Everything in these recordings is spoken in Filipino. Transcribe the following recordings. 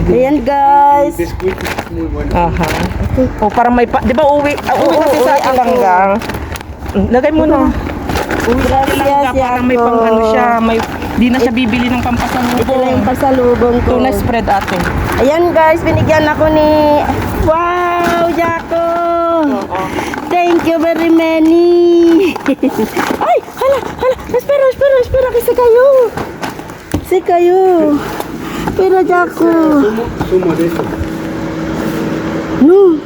Ayan guys. Biscuit es muy bueno. Aha. O parang may di ba uwi kasi sa akin lang gang. Lagay mo na. Gracias, Parang may pang ano siya, di na siya bibili ng Ito na yung pampasalubong. pasalubong ko. Tuna spread ate. Ayan guys, binigyan ako ni... Wow, Jaco! Thank you very many! Ay, hala! Espera, kasi kayo! Si kayo! Pero Jaco! Sumo de eso. No!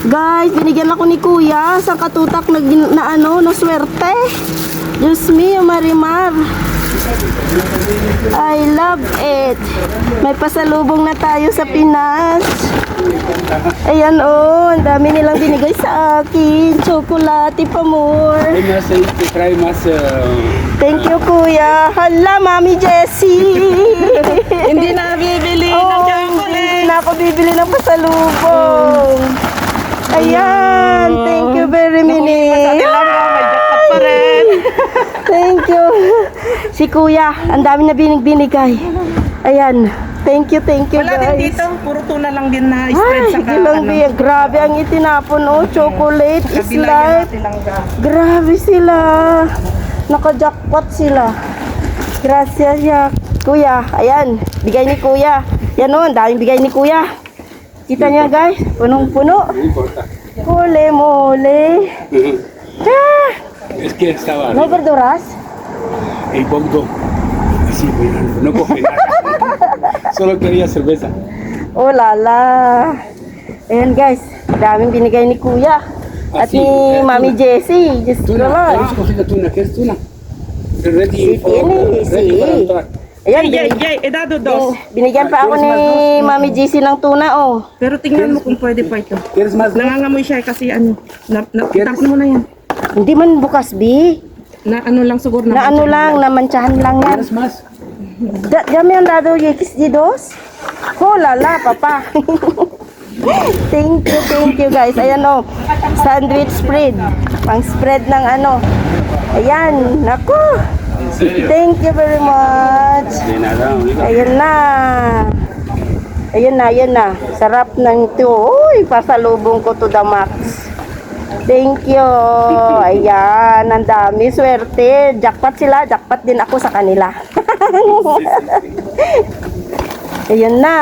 Guys, binigyan ako ni Kuya sa katutak na swerte. Diyos mio, Marimar. I love it. May pasalubong na tayo sa Pinas. Ayan ang dami nilang binigay sa akin. Chocolate pa more. Hay más ahí que trae más. Thank you, Kuya. Hala, Mami Jessie. Hindi na bibili ng Hindi chocolate. na ako bibili ng pasalubong. Ayan, thank you very much. May jackpot pa rin. Thank you. Si Kuya, ang dami na binigay. Ayan. Thank you Wala guys. din dito, puro tuna lang din na spread Ay, sa ilang biya. Grabe ang itinapon. Oh, chocolate is life. Grabe sila. Naka-jackpot sila. Gracias, ya. Kuya. Ayan. Bigay ni Kuya. Yan o, ang daming bigay ni Kuya. Kita niya guys. Punong-puno. No importa. Mole, mole. Ah, Es que estaba ¿no hay verduras? el bongo. Sí, bueno, no coge nada. Solo quería cerveza. Oh, lala. Ayan guys. Daming binigay ni Kuya. At Asi, ni Mami tuna. Jessie. Just Tuna, naman. vamos a coger la tuna. ¿Qué es tuna? Ready Sí, tiene, ready sí. para entrar. Ayan, Edado dos. binigyan pa ako ni Mami Jessie ng tuna, oh. Pero tingnan mo kung pwede pa ito. ¿Quieres más? Nangangamoy siya kasi ano, Yes. tapon mo na yan. Hindi man bukas, B. Na ano lang siguro Na ano lang, na manchahan lang yan. ¿Quieres más? Dami ang dado yekis di dos. Oh, lala, papa. Thank you guys. Ayan, oh. Sandwich spread. Pang spread ng ano. Ayan, naku. ¿En serio? Thank you very much. De nada, amiga. Ayan na. Ayan na. Sarap ng ito. Uy, pasalubong ko to the max. Thank you. Ayan, ang dami. Swerte. Jackpot sila. Jackpot din ako sa kanila. Ayan na.